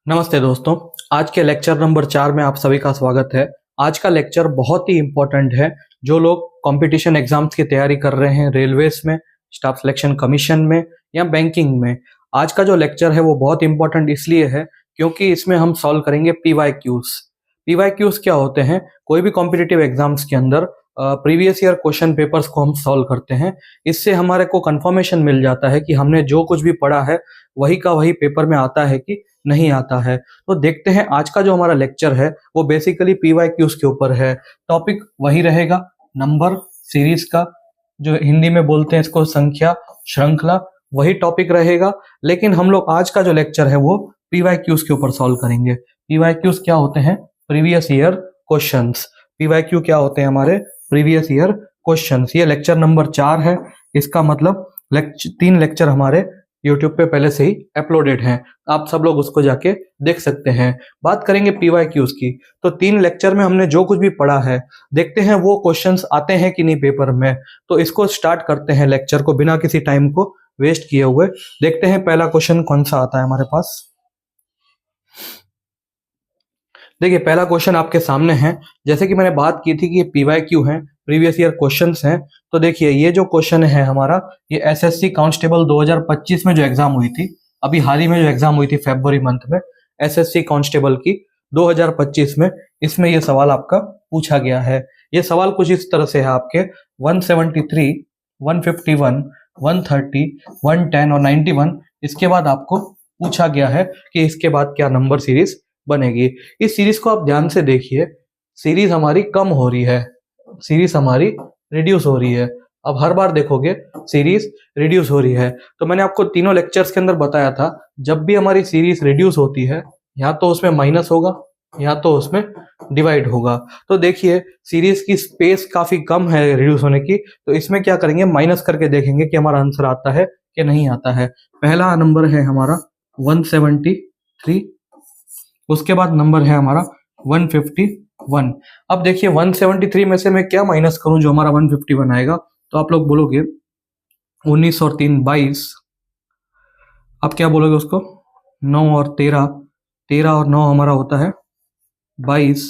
नमस्ते दोस्तों। आज के लेक्चर नंबर 4 में आप सभी का स्वागत है। आज का लेक्चर बहुत ही इम्पोर्टेंट है। जो लोग कंपटीशन एग्जाम्स की तैयारी कर रहे हैं, रेलवेज में, स्टाफ सिलेक्शन कमीशन में या बैंकिंग में, आज का जो लेक्चर है वो बहुत इंपॉर्टेंट इसलिए है क्योंकि इसमें हम सॉल्व करेंगे पीवाईक्यूज। पीवाईक्यूज क्या होते हैं? कोई भी कॉम्पिटिटिव एग्जाम्स के अंदर प्रीवियस ईयर क्वेश्चन पेपर्स को हम सॉल्व करते हैं। इससे हमारे को कंफर्मेशन मिल जाता है कि हमने जो कुछ भी पढ़ा है वही का वही पेपर में आता है कि नहीं आता है। तो देखते हैं आज का जो हमारा लेक्चर है वो बेसिकली पीवाईक्यूज के ऊपर है। टॉपिक वही रहेगा, नंबर सीरीज का, जो हिंदी में बोलते हैं इसको संख्या श्रृंखला, वही टॉपिक रहेगा। लेकिन हम लोग आज का जो लेक्चर है वो पीवाईक्यूज के ऊपर सॉल्व करेंगे। पीवाईक्यूज क्या होते हैं? Previous year questions. पीवाईक्यू क्या होते हैं? हमारे प्रीवियस ईयर क्वेश्चंस। ये लेक्चर नंबर 4 है। इसका मतलब 3 लेक्चर हमारे यूट्यूब पे पहले से ही अपलोडेड हैं, आप सब लोग उसको जाके देख सकते हैं। बात करेंगे पीवाईक्यूज की, तो 3 लेक्चर में हमने जो कुछ भी पढ़ा है, देखते हैं वो क्वेश्चंस आते हैं कि नहीं पेपर में। तो इसको स्टार्ट करते हैं लेक्चर को बिना किसी टाइम को वेस्ट किए हुए। देखते हैं पहला क्वेश्चन कौन सा आता है हमारे पास। देखिए पहला क्वेश्चन आपके सामने है। जैसे कि मैंने बात की थी कि ये पीवाईक्यू है, प्रीवियस ईयर क्वेश्चंस हैं। तो देखिए ये जो क्वेश्चन है हमारा, ये एसएससी कांस्टेबल 2025 में जो एग्जाम हुई थी, अभी हाल ही में जो एग्जाम हुई थी फरवरी मंथ में, एसएससी कांस्टेबल की 2025 में, इसमें ये सवाल आपका पूछा गया है। ये सवाल कुछ इस तरह से है आपके 173, 151, 130, 110 और 91। इसके बाद आपको पूछा गया है कि इसके बाद क्या नंबर सीरीज बनेगी। इस सीरीज को आप ध्यान से देखिए, सीरीज हमारी कम हो रही है, सीरीज हमारी रिड्यूस हो रही है। अब हर बार देखोगे सीरीज रिड्यूस हो रही है। तो मैंने आपको तीनों लेक्चर्स के अंदर बताया था, जब भी हमारी सीरीज रिड्यूस होती है, या तो उसमें माइनस होगा या तो उसमें डिवाइड होगा। तो देखिए सीरीज की स्पेस काफी कम है रिड्यूस होने की, तो इसमें क्या करेंगे, माइनस करके देखेंगे कि हमारा आंसर आता है कि नहीं आता है। पहला नंबर है हमारा 173, उसके बाद नंबर है हमारा 151। अब देखिए 173 में से मैं क्या माइनस करूं जो हमारा 151 आएगा, तो आप लोग बोलोगे 19 और 3 22। अब क्या बोलोगे उसको, 9 और 13, 13 और 9 हमारा होता है 22।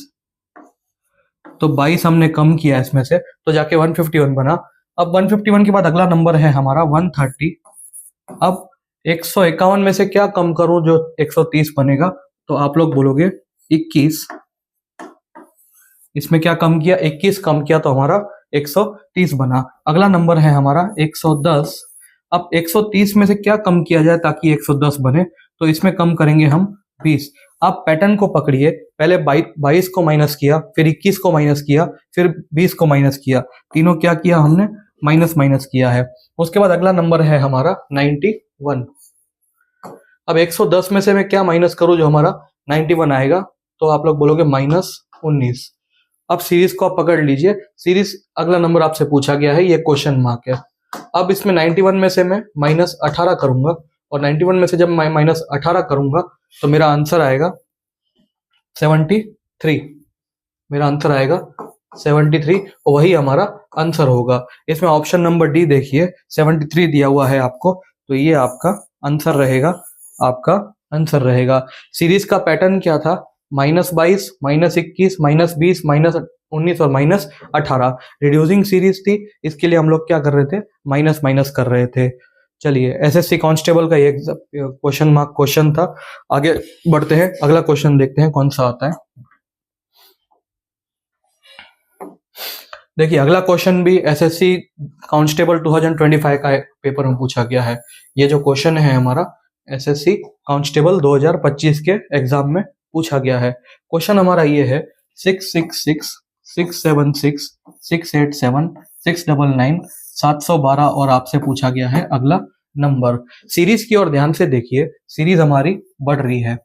तो 22 हमने कम किया इसमें से, तो जाके 151 बना। अब 151 के बाद अगला नंबर है हमारा 130। अब 151 में से क्या कम करूं जो 130 बनेगा, तो आप लोग बोलोगे 21। इसमें क्या कम किया, 21 कम किया तो हमारा 130 बना। अगला नंबर है हमारा 110। अब 130 में से क्या कम किया जाए ताकि 110 बने, तो इसमें कम करेंगे हम 20। आप पैटर्न को पकड़िए, पहले 22 को माइनस किया, फिर 21 को माइनस किया, फिर 20 को माइनस किया, तीनों क्या किया हमने, माइनस माइनस किया है। उसके बाद अगला नंबर है हमारा 91। अब 110 में से मैं क्या माइनस करूं जो हमारा 91 आएगा, तो आप लोग बोलोगे -19। अब सीरीज को आप पकड़ लीजिए, सीरीज अगला नंबर आपसे पूछा गया है, ये क्वेश्चन मार्क है। अब इसमें 91 में से मैं -18 करूंगा, और 91 में से जब मैं -18 करूंगा तो मेरा आंसर आएगा 73। मेरा आंसर आएगा 73, और वही हमारा आंसर होगा। इसमें ऑप्शन नंबर डी देखिए, 73 दिया हुआ है आपको, तो ये आपका आंसर रहेगा, आपका आंसर रहेगा। सीरीज का पैटर्न क्या था, -22, -21, -20, -19 और -18। रिड्यूसिंग सीरीज थी, इसके लिए हम लोग क्या कर रहे थे, माइनस माइनस कर रहे थे। चलिए एसएससी कांस्टेबल का ये क्वेश्चन मार्क क्वेश्चन था। आगे बढ़ते हैं, अगला क्वेश्चन देखते हैं कौन सा आता है। देखिए अगला क्वेश्चन भी एसएससी कांस्टेबल 2025 का पेपर में पूछा गया है। ये जो क्वेश्चन है हमारा एसएससी कांस्टेबल 2025 के एग्जाम में पूछा गया है। क्वेश्चन हमारा ये है 666, 676, 687, 699, 712, और आपसे पूछा गया है अगला नंबर। सीरीज की ओर ध्यान से देखिए, सीरीज हमारी बढ़ रही है,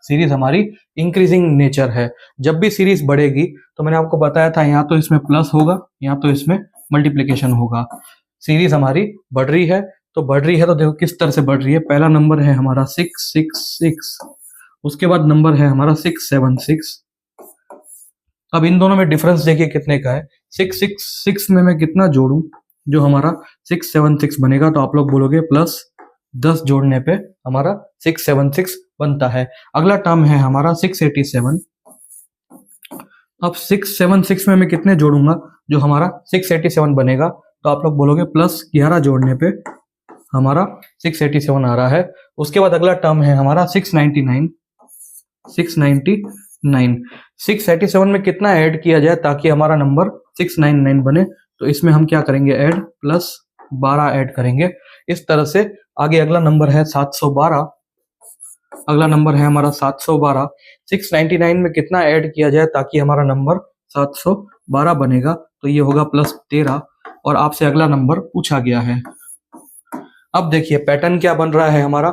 सीरीज हमारी इंक्रीजिंग नेचर है। जब भी सीरीज बढ़ेगी तो मैंने आपको बताया था, यहाँ तो इसमें प्लस होगा, यहाँ तो इसमें मल्टीप्लीकेशन होगा। सीरीज हमारी बढ़ रही है, तो बढ़ रही है तो देखो किस तरह से बढ़ रही है। पहला नंबर है हमारा 666, उसके बाद नंबर है हमारा 676। अब इन दोनों में डिफरेंस देखिए कितने का है। 666 में मैं कितना जोड़ूं जो हमारा 676 बनेगा, तो आप लोग बोलोगे 10 जोड़ने पे हमारा 676 बनता है। अगला टर्म है हमारा 687। अब 676 में मैं कितने जोड़ूंगा जो हमारा 687 बनेगा, तो आप लोग बोलोगे प्लस 11 जोड़ने पे हमारा 687 आ रहा है। उसके बाद अगला टर्म है हमारा 699। 687 में कितना ऐड किया जाए ताकि हमारा नंबर 699 बने, तो इसमें हम क्या करेंगे, ऐड प्लस 12 ऐड करेंगे। इस तरह से आगे अगला नंबर है 712। अगला नंबर है हमारा 712। 699 में कितना ऐड किया जाए ताकि हमारा नंबर 712 बनेगा, तो ये होगा प्लस 13 और आपसे अगला नंबर पूछा गया है। अब देखिए पैटर्न क्या बन रहा है हमारा,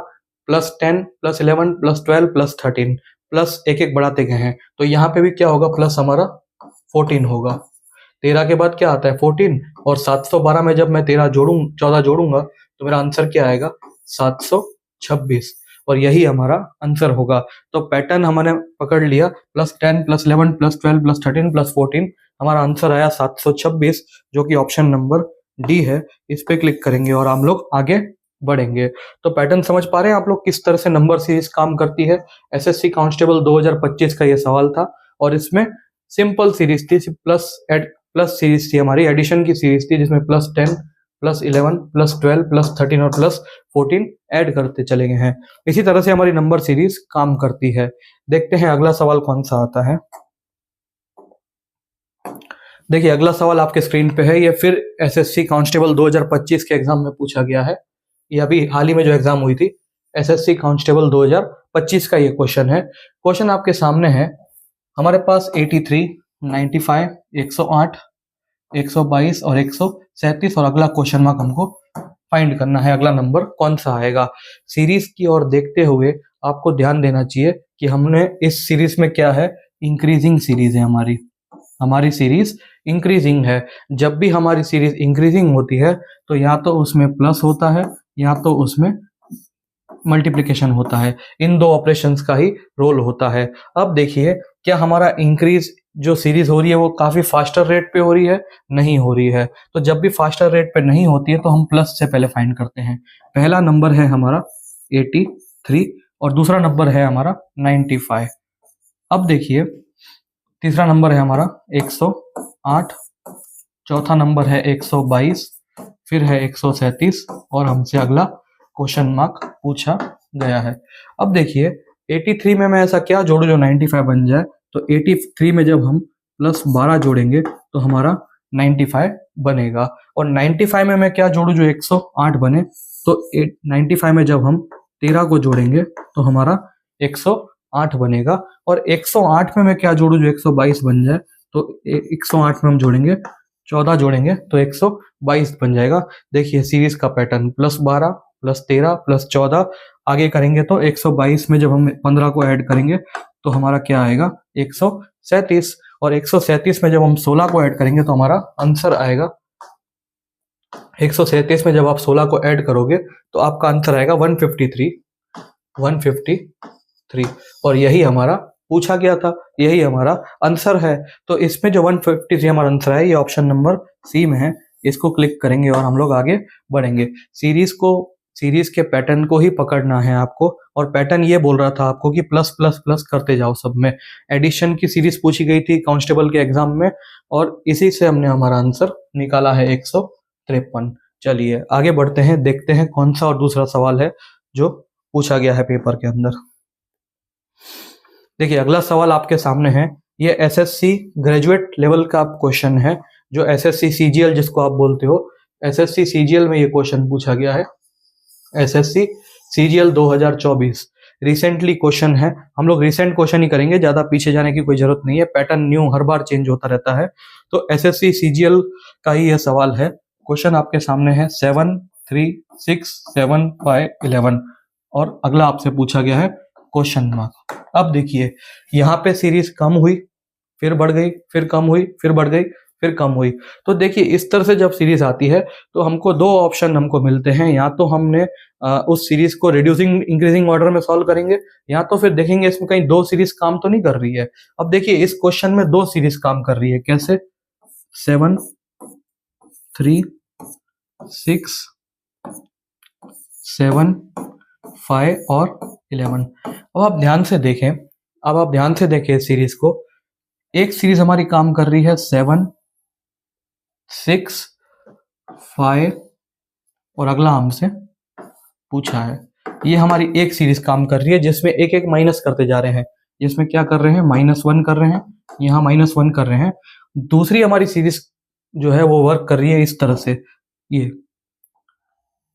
plus 10 plus 11 plus 12 plus 13 plus एक एक बढ़ाते गए हैं, तो यहाँ पे भी क्या होगा, प्लस हमारा 14 होगा। 13 के बाद क्या आता है 14, और 712 में जब मैं 14 जोड़ूंगा तो मेरा आंसर क्या आएगा 726, और यही हमारा आंसर होगा। तो पैटर्न हमने पकड़ लिया, plus 10 plus 11 plus 12 plus 13 plus 14, हमारा आंसर आया 726, जो कि ऑप्शन नंबर डी है। इस पे क्लिक करेंगे और हम लोग आगे बढ़ेंगे। तो पैटर्न समझ पा रहे हैं आप लोग किस तरह से नंबर सीरीज काम करती है। एसएससी कांस्टेबल 2025 का ये सवाल था और इसमें सिंपल सीरीज थी, प्लस सीरीज थी, हमारी एडिशन की सीरीज थी, जिसमें प्लस 10 प्लस 11 प्लस 12 प्लस 13 और प्लस 14 ऐड करते चले गए हैं। इसी तरह से हमारी नंबर सीरीज काम करती है। देखते हैं अगला सवाल कौन सा आता है। देखिए अगला सवाल आपके स्क्रीन पे है, ये फिर एसएससी कांस्टेबल 2025 के एग्जाम में पूछा गया है। ये अभी हाल ही में जो एग्जाम हुई थी एसएससी कांस्टेबल 2025 का ये क्वेश्चन है। क्वेश्चन आपके सामने है, हमारे पास 83, 95, 108, 122 और 137 और अगला क्वेश्चन मार्क हमको फाइंड करना है, अगला नंबर कौन सा आएगा। सीरीज की ओर देखते हुए आपको ध्यान देना चाहिए कि हमने इस सीरीज में क्या है, इंक्रीजिंग सीरीज है हमारी सीरीज इंक्रीजिंग है। जब भी हमारी सीरीज इंक्रीजिंग होती है तो या तो उसमें प्लस होता है या तो उसमें मल्टीप्लिकेशन होता है, इन दो ऑपरेशंस का ही रोल होता है। अब देखिए क्या हमारा इंक्रीज जो सीरीज हो रही है वो काफी फास्टर रेट पे हो रही है, नहीं हो रही है। तो जब भी फास्टर रेट पे नहीं होती है तो हम प्लस से पहले फाइंड करते हैं। पहला नंबर है हमारा 83 और दूसरा नंबर है हमारा 95। अब देखिए तीसरा नंबर है हमारा 108, चौथा नंबर है 122, फिर है 137 और हमसे अगला क्वेश्चन मार्क पूछा गया है। अब देखिए 83 में मैं ऐसा क्या जोड़ू जो 95 बन जाए, तो 83 में जब हम प्लस 12 जोड़ेंगे तो हमारा 95 बनेगा, और 95 में मैं क्या जोड़ू जो 108 बने, तो 95 में जब हम 13 को जोड़ेंगे तो हमारा 108 बनेगा, और 108 में मैं क्या जोड़ू जो 122 बन जाए, तो 108 में हम जोड़ेंगे 14 जोड़ेंगे तो 122 बन जाएगा। देखिए सीरीज का पैटर्न प्लस 12 प्लस 13 प्लस 14, आगे करेंगे तो 122 में जब हम 15 को ऐड करेंगे तो हमारा क्या आएगा 137, और 137 में जब हम 16 को ऐड करेंगे तो हमारा आंसर आएगा 137 में जब आप 16 को ऐड करोगे तो आपका आंसर आएगा 153, और यही हमारा पूछा गया था, यही हमारा आंसर है। तो इसमें जो 153 हमारा आंसर है ये ऑप्शन नंबर सी में है। इसको क्लिक करेंगे और हम लोग आगे बढ़ेंगे। सीरीज के पैटर्न को ही पकड़ना है आपको, और पैटर्न ये बोल रहा था आपको कि प्लस प्लस प्लस करते जाओ सब में। एडिशन की सीरीज पूछी गई थी कांस्टेबल के एग्जाम में, और इसी से हमने हमारा आंसर निकाला है 153। चलिए आगे बढ़ते हैं, देखते हैं कौन सा और दूसरा सवाल है जो पूछा गया है पेपर के अंदर। देखिए अगला सवाल आपके सामने है, ये एसएससी ग्रेजुएट लेवल का क्वेश्चन है, जो एसएससी सीजीएल जिसको आप बोलते हो, एसएससी सीजीएल में ये क्वेश्चन पूछा गया है। एसएससी सीजीएल 2024 रिसेंटली क्वेश्चन है। हम लोग रिसेंट क्वेश्चन ही करेंगे, ज्यादा पीछे जाने की कोई जरूरत नहीं है, पैटर्न न्यू हर बार चेंज होता रहता है। तो एसएससी सीजीएल का ही यह सवाल है। क्वेश्चन आपके सामने है 7, 3, 6, 7, 5, 11, और अगला आपसे पूछा गया है क्वेश्चन मार्क। अब देखिए यहाँ पे सीरीज कम हुई, फिर बढ़ गई, फिर कम हुई, फिर बढ़ गई, फिर कम हुई। तो देखिए इस तरह से जब सीरीज आती है तो हमको दो ऑप्शन हमको मिलते हैं, या तो हमने उस सीरीज को रिड्यूसिंग इंक्रीजिंग ऑर्डर में सॉल्व करेंगे, या तो फिर देखेंगे इसमें कहीं दो सीरीज काम तो नहीं कर रही है। अब देखिए इस क्वेश्चन में दो सीरीज काम कर रही है, कैसे, 7, 3, 6, 7, 5 और 11। अब आप ध्यान से देखें, सीरीज को। एक सीरीज हमारी काम कर रही है 7, 6, 5 और अगला हमसे पूछा है, ये हमारी एक सीरीज काम कर रही है जिसमें एक एक माइनस करते जा रहे हैं, जिसमें क्या कर रहे हैं, -1 कर रहे हैं, यहाँ -1 कर रहे हैं। दूसरी हमारी सीरीज जो है वो वर्क कर रही है इस तरह से, ये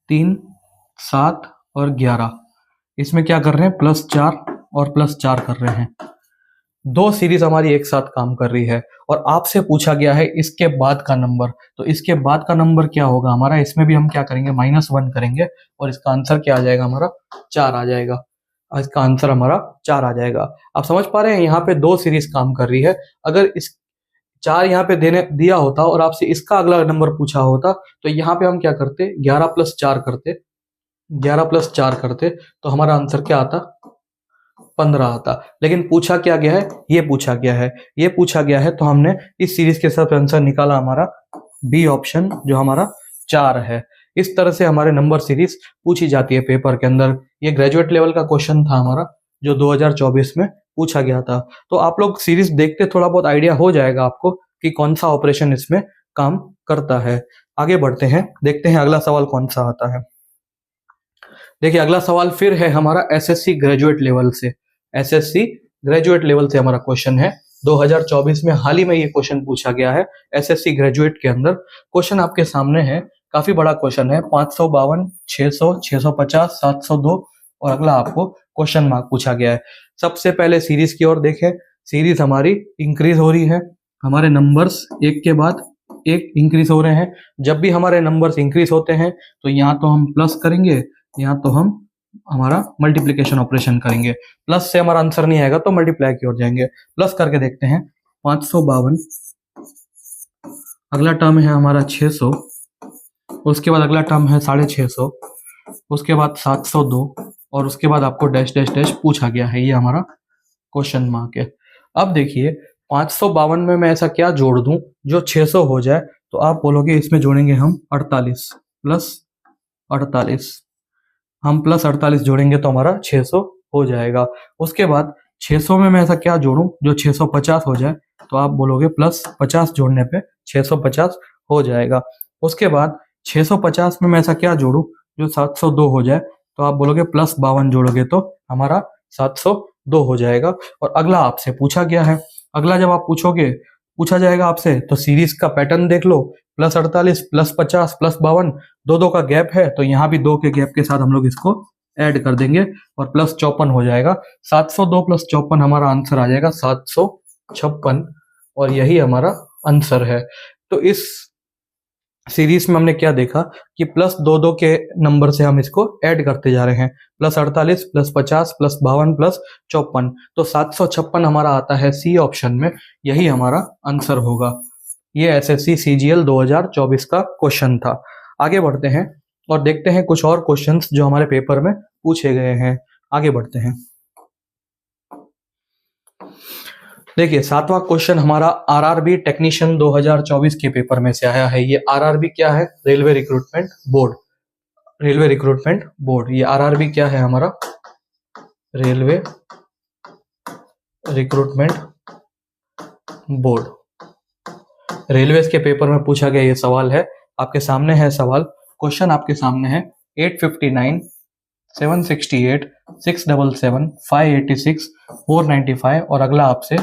3, 7 और 11, इसमें क्या कर रहे हैं, +4 और +4 कर रहे हैं। दो सीरीज हमारी एक साथ काम कर रही है और आपसे पूछा गया है इसके बाद का नंबर। तो इसके बाद का नंबर क्या होगा हमारा, इसमें भी हम क्या करेंगे, -1 करेंगे और इसका आंसर क्या आ जाएगा हमारा, 4 आ जाएगा। इसका आंसर हमारा 4 आ जाएगा। आप समझ पा रहे हैं, यहाँ पे दो सीरीज काम कर रही है। अगर इस 4 यहाँ पे देने दिया होता और आपसे इसका अगला नंबर पूछा होता तो यहाँ पे हम क्या करते, 11 + 4 करते, 11 + 4 करते तो हमारा आंसर क्या आता, 15 आता। लेकिन पूछा क्या गया है, ये पूछा गया है, तो हमने इस सीरीज के साथ आंसर निकाला हमारा बी ऑप्शन, जो हमारा 4 है। इस तरह से हमारे नंबर सीरीज पूछी जाती है पेपर के अंदर। ये ग्रेजुएट लेवल का क्वेश्चन था हमारा, जो 2024 में पूछा गया था। तो आप लोग सीरीज देखते थोड़ा बहुत आइडिया हो जाएगा आपको कि कौन सा ऑपरेशन इसमें काम करता है। आगे बढ़ते हैं, देखते हैं अगला सवाल कौन सा आता है। देखिए अगला सवाल फिर है हमारा एसएससी ग्रेजुएट लेवल से। एसएससी ग्रेजुएट लेवल से हमारा क्वेश्चन है। 2024 में हाल ही में ये क्वेश्चन पूछा गया है एसएससी ग्रेजुएट के अंदर। क्वेश्चन आपके सामने है, काफी बड़ा क्वेश्चन है। 552, 600, 650, 702 और अगला आपको क्वेश्चन मार्क पूछा गया है। सबसे पहले सीरीज की ओर देखें। सीरीज हमारी इंक्रीज हो रही है, हमारे नंबर्स एक के बाद एक इंक्रीज हो रहे हैं। जब भी हमारे नंबर्स इंक्रीज होते हैं तो यहाँ तो हम प्लस करेंगे, यहाँ तो हम हमारा मल्टीप्लिकेशन ऑपरेशन करेंगे। प्लस से हमारा आंसर नहीं आएगा तो मल्टीप्लाई की ओर जाएंगे। प्लस करके देखते हैं, 552, अगला टर्म है हमारा 600, उसके बाद अगला टर्म है 650, उसके बाद 702 और उसके बाद आपको डैश डैश डैश पूछा गया है। ये हमारा क्वेश्चन मार्क है। अब देखिए 552 में मैं ऐसा क्या जोड़ दूं जो 600 हो जाए, तो आप बोलोगे इसमें जोड़ेंगे हम 48 प्लस 48, हम प्लस 48 जोड़ेंगे तो हमारा 600 हो जाएगा। उसके बाद 600 में मैं ऐसा क्या जोड़ूं जो 650 हो जाए, तो आप बोलोगे प्लस 50 जोड़ने पे 650 हो जाएगा। उसके बाद 650 में मैं ऐसा क्या जोड़ूं जो 702 हो जाए, तो आप बोलोगे प्लस 52 जोड़ोगे तो हमारा 702 हो जाएगा। और अगला आपसे पूछा गया है, अगला जब आप पूछा जाएगा आपसे तो सीरीज का पैटर्न देख लो, +48 +50 +52, दो का गैप है तो यहाँ भी 2 के गैप के साथ हम लोग इसको ऐड कर देंगे और +54 हो जाएगा। 702 + 54 हमारा आंसर आ जाएगा 756 और यही हमारा आंसर है। तो इस सीरीज में हमने क्या देखा कि +2 के नंबर से हम इसको ऐड करते जा रहे हैं, +48 +50 +52 +54, तो 756 हमारा आता है सी ऑप्शन में, यही हमारा आंसर होगा। ये एसएससी सीजीएल 2024 का क्वेश्चन था। आगे बढ़ते हैं और देखते हैं कुछ और क्वेश्चंस जो हमारे पेपर में पूछे गए हैं। आगे बढ़ते हैं, देखिए 7वां क्वेश्चन हमारा आरआरबी टेक्नीशियन 2024 के पेपर में से आया है। ये आरआरबी क्या है, railway recruitment board. Railway recruitment board, ये आरआरबी क्या है हमारा, रेलवे रिक्रूटमेंट बोर्ड। रेलवेज के पेपर में पूछा गया ये सवाल है। आपके सामने है सवाल, क्वेश्चन आपके सामने है। 859, 768, 677, 586, 495 और अगला आपसे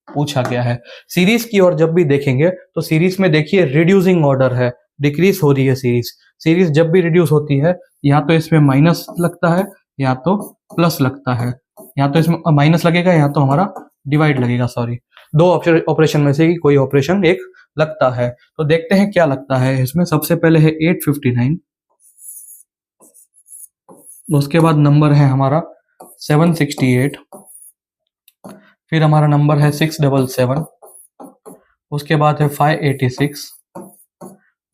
पूछा गया है। सीरीज की ओर जब भी देखेंगे तो सीरीज में देखिए रिड्यूसिंग ऑर्डर है, डिक्रीज हो रही है सीरीज। सीरीज जब भी रिड्यूस होती है या तो इसमें माइनस लगता है या तो प्लस लगता है, या तो इसमें माइनस लगेगा या तो हमारा डिवाइड लगेगा, सॉरी, दो ऑपरेशन में से ही कोई ऑपरेशन एक लगता है। तो देखते हैं क्या लगता है इसमें। सबसे पहले है 859, उसके बाद नंबर है हमारा 768, फिर हमारा नंबर है 677, उसके बाद है 586,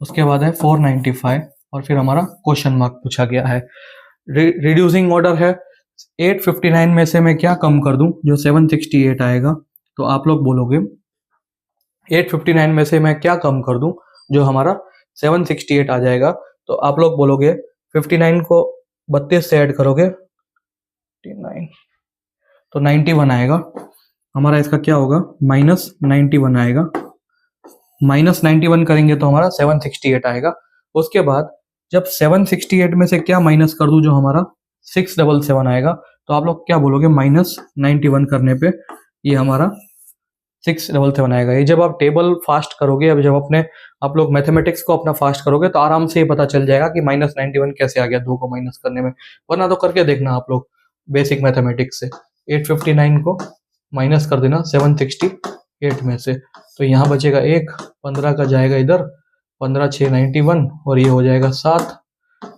उसके बाद है 495 और फिर हमारा क्वेश्चन मार्क पूछा गया है। रिड्यूसिंग ऑर्डर है। 859 में से मैं क्या कम कर दूं जो 768 आएगा, तो आप लोग बोलोगे 859 में से मैं क्या कम कर दूं जो हमारा 768 आ जाएगा, तो आप लोग बोलोगे 59 को 32 से ऐड करोगे 89, तो 91 आएगा हमारा। इसका क्या होगा, -91 आएगा। -91 करेंगे तो हमारा 768 आएगा। उसके बाद जब 768 में से क्या माइनस कर दूं, जो हमारा 677 आएगा, तो आप लोग क्या बोलोगे, -91 करने पे ये हमारा 677 आएगा। ये जब आप टेबल फास्ट करोगे, अब जब अपने आप लोग मैथमेटिक्स को अपना फास्ट करोगे तो आराम से ये पता चल जाएगा कि -91 कैसे आ गया 2 को माइनस करने में। वरना तो करके देखना आप लोग बेसिक मैथमेटिक्स से। 859 को माइनस कर देना 768 में से, तो यहाँ बचेगा 1, 15 का जाएगा इधर, 15 6 91, और ये हो जाएगा 7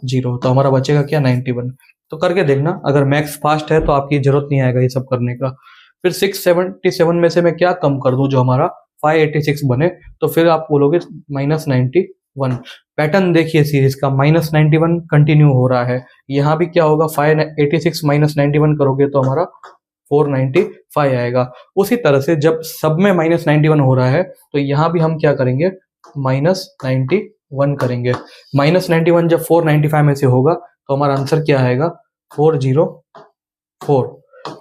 0, तो हमारा बचेगा क्या, 91। तो करके देखना, अगर मैथ्स फास्ट है तो आपकी जरूरत नहीं आएगा ये सब करने का। फिर 677 में से मैं क्या कम कर दूं जो हमारा 586 बने, तो फिर आप बोलोगे -91। पैटर्न देखिए सीरीज का, -91 कंटिन्यू हो रहा है। यहाँ भी क्या होगा, 586 -91 करोगे तो हमारा 495 आएगा। उसी तरह से जब सब में -91 हो रहा है तो यहाँ भी हम क्या करेंगे, -91 करेंगे। -91 जब 495 में से होगा तो हमारा आंसर क्या आएगा, 404,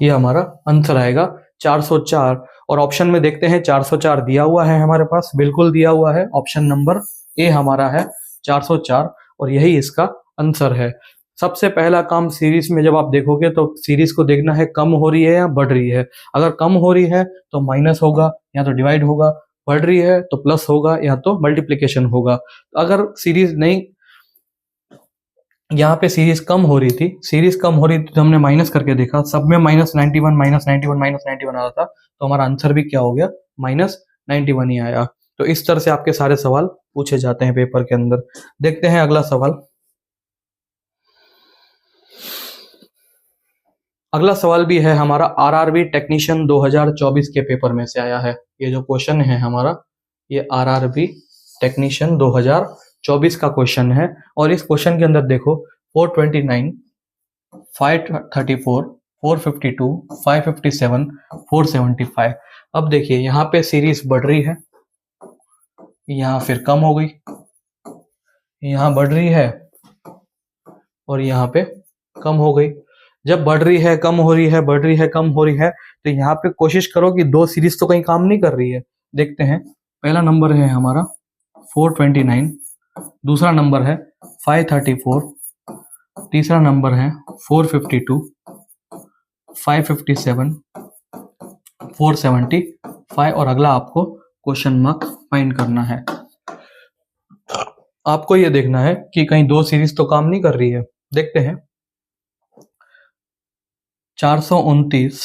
ये हमारा आंसर आएगा 404। और ऑप्शन में देखते हैं 404 दिया हुआ है हमारे पास, बिल्कुल दिया हुआ है, ऑप्शन नंबर ए हमारा है 404, और यही इसका आंसर है। सबसे पहला काम सीरीज में जब आप देखोगे तो सीरीज को देखना है कम हो रही है या बढ़ रही है। अगर कम हो रही है तो माइनस होगा या तो डिवाइड होगा, बढ़ रही है तो प्लस होगा या तो मल्टीप्लिकेशन होगा। अगर सीरीज नहीं, यहाँ पे सीरीज कम हो रही थी तो हमने माइनस करके देखा, सब में -91 आ रहा था, तो हमारा आंसर भी क्या हो गया, -91 ही आया। तो इस तरह से आपके सारे सवाल पूछे जाते हैं पेपर के अंदर। देखते हैं अगला सवाल। अगला सवाल भी है हमारा आरआरबी टेक्नीशियन 2024 के पेपर में से आया है। ये जो क्वेश्चन है हमारा, ये आरआरबी टेक्नीशियन 2024 का क्वेश्चन है। और इस क्वेश्चन के अंदर देखो 429, 534, 452, 557, 475। अब देखिए यहाँ पे सीरीज बढ़ रही है, यहाँ फिर कम हो गई, यहाँ बढ़ रही है और यहाँ पे कम हो गई। जब बढ़ रही है कम हो रही है, बढ़ रही है कम हो रही है, तो यहाँ पे कोशिश करो कि दो सीरीज तो कहीं काम नहीं कर रही है। देखते हैं, पहला नंबर है हमारा 429, दूसरा नंबर है 534, तीसरा नंबर है 452, 557, 475, और अगला आपको क्वेश्चन मार्क फाइंड करना है। आपको ये देखना है कि कहीं दो सीरीज तो काम नहीं कर रही है। देखते हैं, 429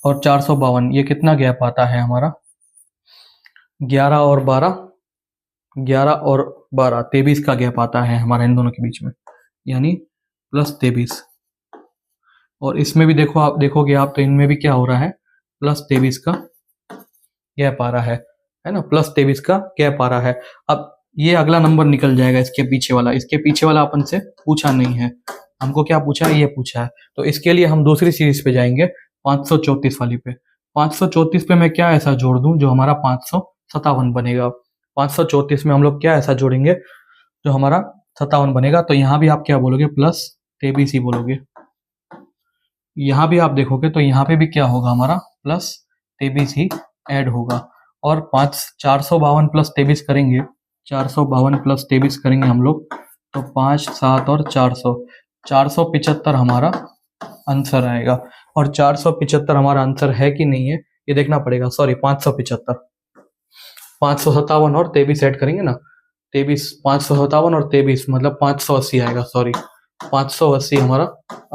और 452, ये कितना गैप आता है हमारा, 11 और 12, 11 और 12, 23 का गैप आता है हमारा इन दोनों के बीच में, यानी +23। और इसमें भी देखो, आप देखोगे आप तो इनमें भी क्या हो रहा है, +23 का गैप आ रहा है ना, +23 का गैप आ रहा है। अब ये अगला नंबर निकल जाएगा इसके पीछे वाला। इसके पीछे वाला अपन से पूछा नहीं है, हमको क्या पूछा है, ये पूछा है। तो इसके लिए हम दूसरी सीरीज पे जाएंगे, 534 वाली पे। 534 पे मैं क्या ऐसा जोड़ दूं जो हमारा 557 बनेगा। 534 में हम लोग क्या ऐसा जोड़ेंगे जो हमारा 57 बनेगा। तो यहाँ भी आप क्या बोलोगे, +23 ही बोलोगे। यहाँ भी आप देखोगे तो यहाँ पे भी क्या होगा, हमारा +23 ही ऐड होगा। और 452 + 23 करेंगे, 452 + 23 करेंगे हम लोग, तो 5, 7 और 400, 475 हमारा आंसर आएगा। और 475 हमारा आंसर है कि नहीं है ये देखना पड़ेगा। सॉरी, 575, 557 और 23 ऐड करेंगे ना, 23, 557 और 23 मतलब 580 आएगा। सॉरी, 580 हमारा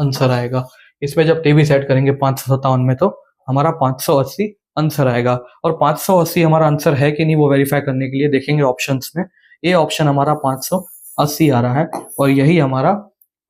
आंसर आएगा। इसमें जब 23 ऐड करेंगे 557 में, तो हमारा 580 आंसर आएगा। और 580 हमारा आंसर है कि नहीं वो वेरीफाई करने के लिए देखेंगे ऑप्शंस में। ये ऑप्शन हमारा 580 आ रहा है और यही हमारा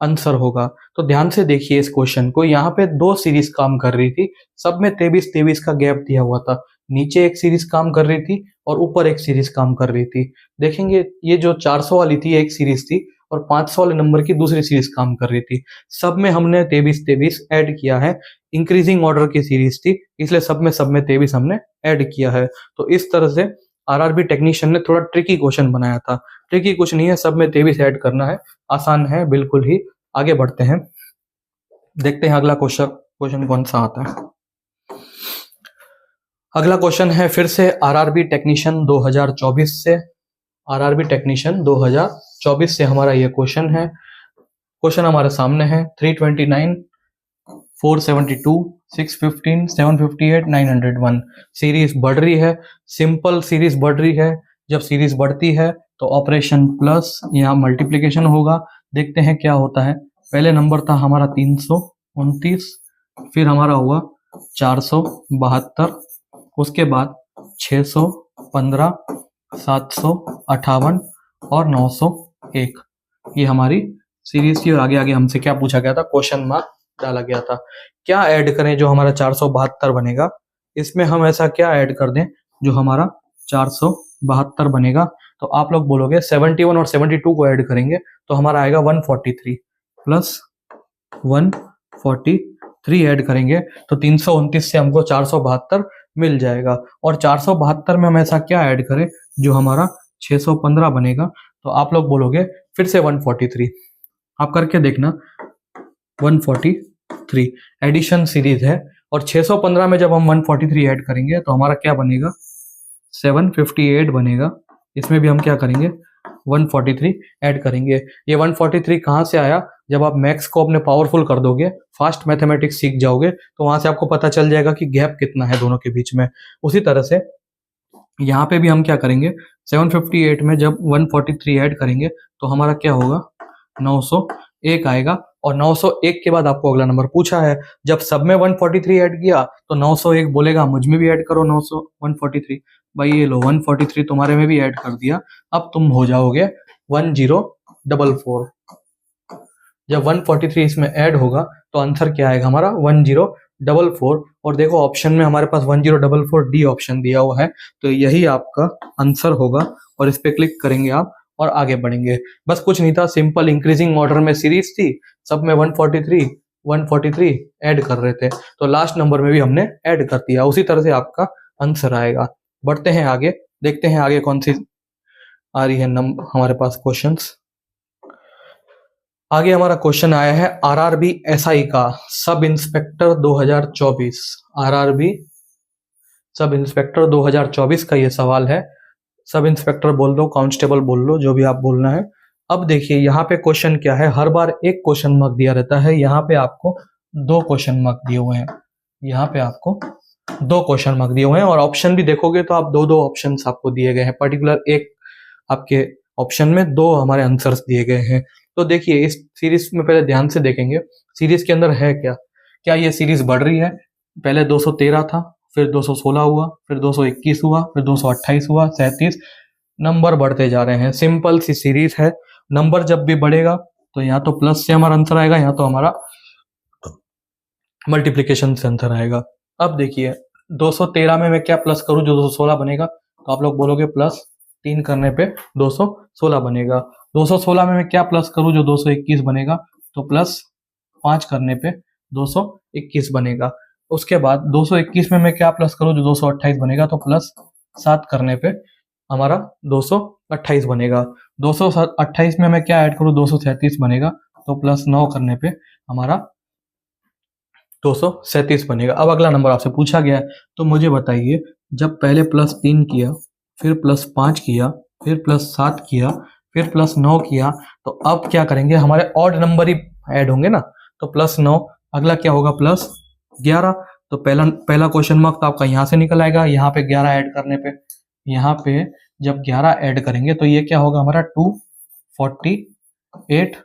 आंसर होगा। तो ध्यान से देखिए इस क्वेश्चन को, यहाँ पे दो सीरीज काम कर रही थी, सब में 23 का गैप दिया हुआ था। नीचे एक सीरीज काम कर रही थी और ऊपर एक सीरीज काम कर रही थी। देखेंगे ये जो 400 वाली थी एक सीरीज थी और 500 वाले नंबर की दूसरी सीरीज काम कर रही थी। सब में हमने 23 ऐड किया है, इंक्रीजिंग ऑर्डर की सीरीज थी, इसलिए सब में 23 हमने ऐड किया है। तो इस तरह से आरआरबी टेक्नीशियन ने थोड़ा ट्रिकी क्वेश्चन बनाया था। ट्रिकी कुछ नहीं है, सब में 23 ऐड करना है, आसान है, बिल्कुल ही आगे बढ़ते हैं, देखते हैं अगला क्वेश्चन कौन सा आता है। अगला क्वेश्चन है फिर से आरआरबी टेक्नीशियन 2024 से। आरआरबी टेक्नीशियन 2024 से हमारा ये क्वेश्चन है। क्वेश्चन हमारे सामने है 329, 472, 615, 758, 901। सीरीज बढ़ रही है, सिंपल सीरीज बढ़ रही है। जब सीरीज बढ़ती है तो ऑपरेशन प्लस यहाँ मल्टीप्लीकेशन होगा। देखते हैं क्या होता है। पहले नंबर था हमारा 329, फिर हमारा हुआ 472, उसके बाद 615, 758 और 901। ये हमारी सीरीज की। और आगे आगे हमसे क्या पूछा गया था, क्वेश्चन मार्क डाला गया था। क्या ऐड करें जो हमारा 472 बनेगा, इसमें हम ऐसा क्या ऐड कर दें जो हमारा 472 बनेगा। तो आप लोग बोलोगे 71 और 72 को ऐड करेंगे तो हमारा आएगा 143 प्लस 143 ऐड करेंगे तो 329 से हमको 472 मिल जाएगा। और 472 में हम ऐसा क्या ऐड करें जो हमारा 615 बनेगा। तो आप लोग बोलोगे फिर से 143। आप करके देखना, 143 एडिशन सीरीज है और 615 में जब हम 143 ऐड करेंगे तो हमारा क्या बनेगा, 758 बनेगा। इसमें भी हम क्या करेंगे, 143 ऐड करेंगे। ये 143 कहाँ से आया, जब आप मैथ्स को अपने पावरफुल कर दोगे, फास्ट मैथमेटिक्स सीख जाओगे तो वहां से आपको पता चल जाएगा कि गैप कितना है दोनों के बीच में। उसी तरह से यहाँ पे भी हम क्या करेंगे, 758 में जब 143 ऐड करेंगे तो हमारा क्या होगा, 901 आएगा। और 901 के बाद आपको अगला नंबर पूछा है, जब सब में 143 ऐड किया तो 901 बोलेगा मुझ में भी ऐड करो 143। भाई ये लो 143 तुम्हारे में भी ऐड कर दिया, अब तुम हो जाओगे 1044। जब 143 इसमें ऐड होगा तो आंसर क्या आएगा हमारा, 1044। और देखो ऑप्शन में हमारे पास 1044 डी ऑप्शन दिया हुआ है, तो यही आपका आंसर होगा। और इस पे क्लिक करेंगे आप और आगे बढ़ेंगे। बस कुछ नहीं था, सिंपल इंक्रीजिंग ऑर्डर में सीरीज थी, सब में 143 ऐड कर रहे थे, तो लास्ट नंबर में भी हमने ऐड कर दिया। उसी तरह से आपका आंसर आएगा। बढ़ते हैं आगे, देखते हैं आगे कौन सी आ रही है हमारे पास क्वेश्चंस। आगे हमारा क्वेश्चन आया है आरआरबी एसआई का sub inspector 2024। RRB sub inspector 2024 का ये सवाल है। सब इंस्पेक्टर बोल दो, कांस्टेबल बोल लो, जो भी आप बोलना है। अब देखिए यहाँ पे क्वेश्चन क्या है, हर बार एक क्वेश्चन मार्क दिया रहता है, यहाँ पे आपको 2 क्वेश्चन मार्क दिए हुए हैं। यहाँ पे आपको 2 क्वेश्चन मार्क दिए हुए हैं और ऑप्शन भी देखोगे तो आप 2 ऑप्शन आपको दिए गए हैं। पर्टिकुलर एक आपके ऑप्शन में 2 हमारे आंसर्स दिए गए हैं। तो देखिए इस सीरीज में पहले ध्यान से देखेंगे, सीरीज के अंदर है क्या, क्या ये सीरीज बढ़ रही है। पहले 213 था, फिर 216 हुआ, फिर 221 हुआ, फिर 228 हुआ, 37 नंबर बढ़ते जा रहे हैं। सिंपल सी सीरीज है, नंबर जब भी बढ़ेगा तो यहाँ तो प्लस से हमारा आंसर आएगा, यहाँ तो हमारा मल्टीप्लीकेशन से आंसर आएगा। अब देखिए 213 में मैं क्या प्लस करूं जो 216 बनेगा, तो आप लोग बोलोगे प्लस 3 करने पे 216 बनेगा। 216 में मैं क्या प्लस करूं जो 221 बनेगा, तो प्लस 5 करने पे 221 बनेगा। उसके बाद 221 में मैं क्या प्लस करूं जो 228 बनेगा, तो प्लस 7 करने पे हमारा 228 बनेगा। 228 में मैं क्या ऐड करूं, 237 बनेगा, तो प्लस 9 करने पे हमारा 237 बनेगा। अब अगला नंबर आपसे पूछा गया है, तो मुझे बताइए जब पहले प्लस 3 किया, फिर प्लस 5 किया, फिर प्लस 7 किया, फिर प्लस 9 किया, तो अब क्या करेंगे, हमारे ऑड नंबर ही ऐड होंगे ना। तो प्लस 9, अगला क्या होगा प्लस 11। तो पहला क्वेश्चन मार्क तो आपका यहाँ से निकल आएगा। यहाँ पे 11 ऐड करने पे, यहाँ पे जब 11 ऐड करेंगे तो ये क्या होगा हमारा 248।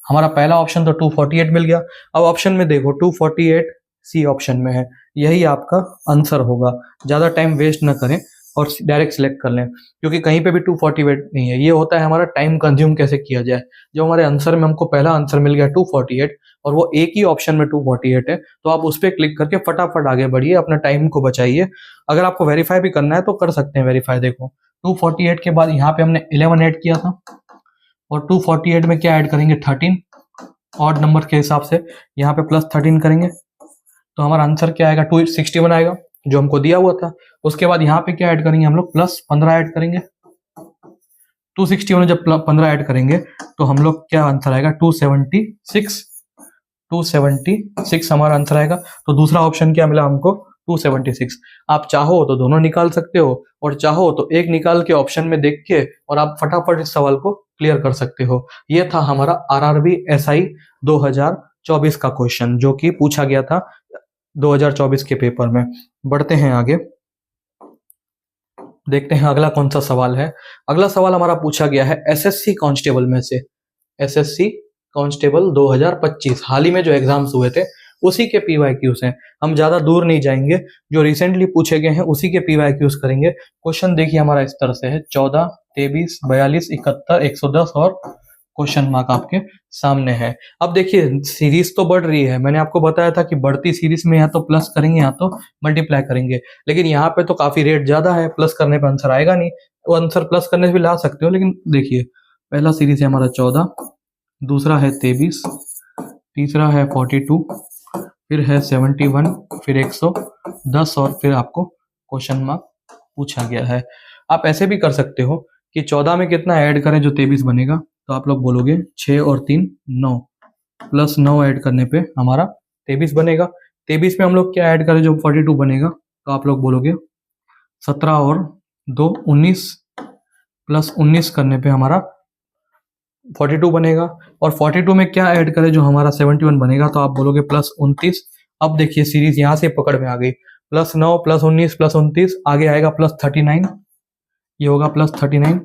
हमारा पहला ऑप्शन तो 248 मिल गया। अब ऑप्शन में देखो 248 सी ऑप्शन में है, यही आपका आंसर होगा। ज्यादा टाइम वेस्ट ना करें और डायरेक्ट सिलेक्ट कर लें, क्योंकि कहीं पे भी 248 नहीं है। ये होता है हमारा टाइम कंज्यूम कैसे किया जाए। जो हमारे आंसर में हमको पहला आंसर मिल गया 248 और वो एक ही ऑप्शन में 248 है, तो आप उस पर क्लिक करके फटाफट आगे बढ़िए, अपना टाइम को बचाइए। अगर आपको वेरीफाई भी करना है तो कर सकते हैं वेरीफाई। देखो 248 के बाद यहाँ पे हमने 11 ऐड किया था और 248 में क्या ऐड करेंगे 13, ऑड नंबर के हिसाब से यहाँ पे प्लस 13 करेंगे तो हमारा आंसर क्या आएगा 261 आएगा जो हमको दिया हुआ था। उसके बाद यहाँ पे क्या ऐड करेंगे हम लोग, प्लस 15 ऐड करेंगे 261 जब 15 ऐड करेंगे तो हम लोग क्या आंसर आएगा 276 हमारा आंसर आएगा। तो दूसरा ऑप्शन क्या मिला हमको 276। आप चाहो तो दोनों निकाल सकते हो और चाहो तो एक निकाल के ऑप्शन में देख के और आप फटाफट इस सवाल को क्लियर कर सकते हो। ये था हमारा आरआरबी एसआई 2024 का क्वेश्चन जो कि पूछा गया था 2024 के पेपर में। बढ़ते हैं आगे, देखते हैं अगला कौन सा सवाल है। अगला सवाल हमारा पूछा गया है एसएससी कांस्टेबल में से, एसएससी कांस्टेबल 2025 हाल ही में जो एग्जाम्स हुए थे उसी के पीवाईक्यूज हैं। हम ज्यादा दूर नहीं जाएंगे, जो रिसेंटली पूछे गए हैं उसी के पीवाईक्यूज करेंगे। क्वेश्चन देखिए हमारा इस तरह से है 14, 23, 42, 71, 110 और क्वेश्चन मार्क आपके सामने है। अब देखिए सीरीज तो बढ़ रही है, मैंने आपको बताया था कि बढ़ती सीरीज में या तो प्लस करेंगे या तो मल्टीप्लाई करेंगे, लेकिन यहाँ पे तो काफी रेट ज्यादा है, प्लस करने पे आंसर आएगा नहीं। वो आंसर प्लस करने से भी ला सकते हो, लेकिन देखिए पहला सीरीज है हमारा 14, दूसरा है 23, तीसरा है 42, फिर है 71, फिर 110 और फिर आपको क्वेश्चन मार्क पूछा गया है। आप ऐसे भी कर सकते हो कि 14 में कितना ऐड करें जो 23 बनेगा, तो आप लोग बोलोगे 6 और 3 9 प्लस 9 ऐड करने पे हमारा 23 बनेगा। 23 में हम लोग क्या ऐड करें जो 42 बनेगा, तो आप लोग बोलोगे 17 और 2 19 प्लस 19 करने पे हमारा 42 बनेगा। और 42 में क्या ऐड करें जो हमारा 71 बनेगा, तो आप बोलोगे प्लस 29। अब देखिए सीरीज यहाँ से पकड़ में आ गई, प्लस 9 प्लस 19 प्लस 29, आगे आएगा प्लस 39, ये होगा प्लस 39।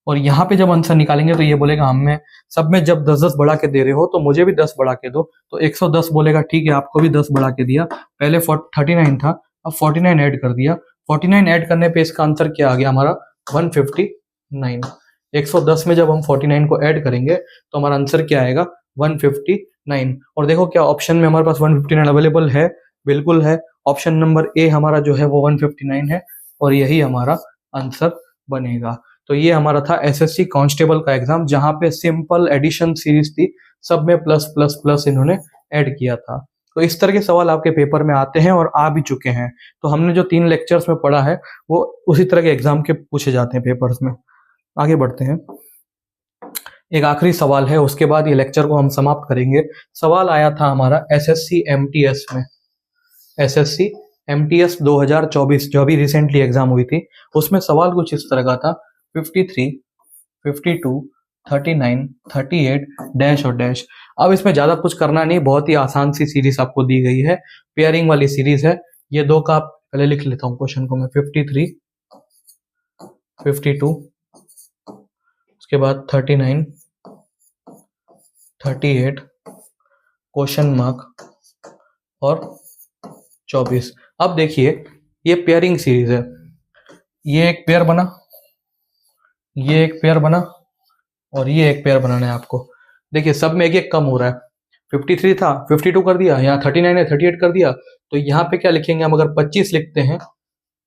और यहाँ पे जब आंसर निकालेंगे तो ये बोलेगा हमें सब में जब 10-10 बढ़ा के दे रहे हो तो मुझे भी 10 बढ़ा के दो, तो 110 बोलेगा ठीक है आपको भी 10 बढ़ा के दिया। पहले 39 था, अब 49 ऐड कर दिया। 49 ऐड करने पे इसका आंसर क्या आ गया हमारा 159। 110 में जब हम 49 को ऐड करेंगे तो हमारा आंसर क्या आएगा 159। और देखो क्या ऑप्शन में हमारे पास 159 अवेलेबल है, बिल्कुल है। ऑप्शन नंबर ए हमारा जो है वो 159 है और यही हमारा आंसर बनेगा। तो ये हमारा था एसएससी कांस्टेबल का एग्जाम, जहां पे सिंपल एडिशन सीरीज थी, सब में प्लस प्लस प्लस इन्होंने ऐड किया था। तो इस तरह के सवाल आपके पेपर में आते हैं और आ भी चुके हैं। तो हमने जो 3 लेक्चर्स में पढ़ा है वो उसी तरह के एग्जाम के पूछे जाते हैं पेपर्स में। आगे बढ़ते हैं, एक आखिरी सवाल है, उसके बाद ये लेक्चर को हम समाप्त करेंगे। सवाल आया था हमारा एसएससी एमटीएस में, एसएससी एमटीएस 2024 जो अभी रिसेंटली एग्जाम हुई थी, उसमें सवाल कुछ इस तरह का था 53, 52, 39, 38 डैश और डैश। अब इसमें ज्यादा कुछ करना नहीं, बहुत ही आसान सी सीरीज आपको दी गई है, पेयरिंग वाली सीरीज है। ये दो का पहले लिख लेता हूँ क्वेश्चन को मैं, 53, 52, उसके बाद 39, 38 क्वेश्चन मार्क और 24। अब देखिए ये पेयरिंग सीरीज है, ये एक पेयर बना, ये एक पेयर बना और ये एक पेयर बनाना है आपको। देखिए सब में एक एक कम हो रहा है, 53 था 52 कर दिया, यहाँ 39 है 38 कर दिया। तो यहाँ पे क्या लिखेंगे हम, अगर 25 लिखते हैं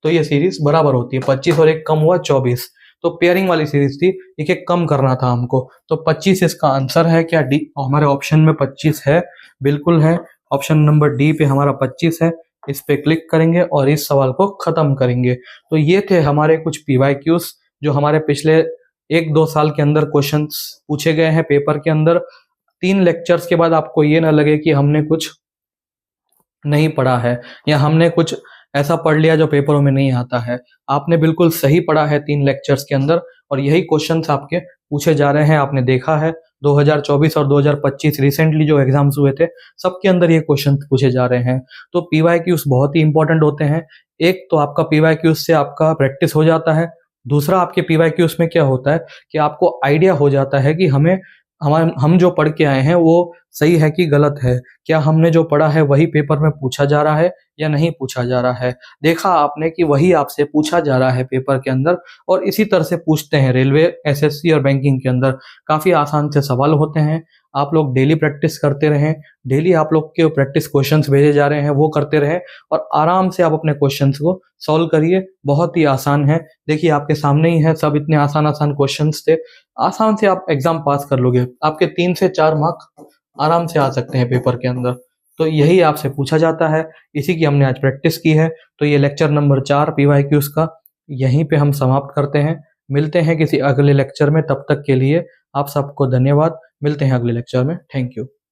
तो ये सीरीज बराबर होती है, 25 और एक कम हुआ 24। तो पेयरिंग वाली सीरीज थी, एक एक कम करना था हमको। तो 25 इसका आंसर है क्या डी, हमारे ऑप्शन में 25 है, बिल्कुल है। ऑप्शन नंबर डी पे हमारा 25 है, इस पे क्लिक करेंगे और इस सवाल को खत्म करेंगे। तो ये थे हमारे कुछ पीवाईक्यूज जो हमारे पिछले 1-2 साल के अंदर क्वेश्चंस पूछे गए हैं पेपर के अंदर। 3 लेक्चर्स के बाद आपको ये ना लगे कि हमने कुछ नहीं पढ़ा है या हमने कुछ ऐसा पढ़ लिया जो पेपरों में नहीं आता है। आपने बिल्कुल सही पढ़ा है 3 लेक्चर्स के अंदर, और यही क्वेश्चंस आपके पूछे जा रहे हैं। आपने देखा है 2024 और 2025 रिसेंटली जो एग्जाम्स हुए थे सबके अंदर ये क्वेश्चन पूछे जा रहे हैं। तो पीवाईक्यूज बहुत ही इंपॉर्टेंट होते हैं। एक तो आपका पीवाईक्यूज से आपका प्रैक्टिस हो जाता है, दूसरा आपके पीवाईक्यूज में क्या होता है कि आपको आइडिया हो जाता है कि हम जो पढ़ के आए हैं वो सही है कि गलत है, क्या हमने जो पढ़ा है वही पेपर में पूछा जा रहा है या नहीं पूछा जा रहा है। देखा आपने कि वही आपसे पूछा जा रहा है पेपर के अंदर, और इसी तरह से पूछते हैं रेलवे, एसएससी और बैंकिंग के अंदर। काफी आसान से सवाल होते हैं। आप लोग डेली प्रैक्टिस करते रहें, डेली आप लोग के प्रैक्टिस क्वेश्चंस भेजे जा रहे हैं वो करते रहें, और आराम से आप अपने क्वेश्चंस को सॉल्व करिए। बहुत ही आसान है, देखिए आपके सामने ही है, सब इतने आसान आसान क्वेश्चंस थे। आसान से आप एग्जाम पास कर लोगे, आपके 3 से 4 मार्क आराम से आ सकते हैं पेपर के अंदर। तो यही आपसे पूछा जाता है, इसी की हमने आज प्रैक्टिस की है। तो ये लेक्चर नंबर 4 पीवाईक्यूज का यहीं पे हम समाप्त करते हैं। मिलते हैं किसी अगले लेक्चर में, तब तक के लिए आप सबको धन्यवाद। मिलते हैं अगले लेक्चर में। Thank you.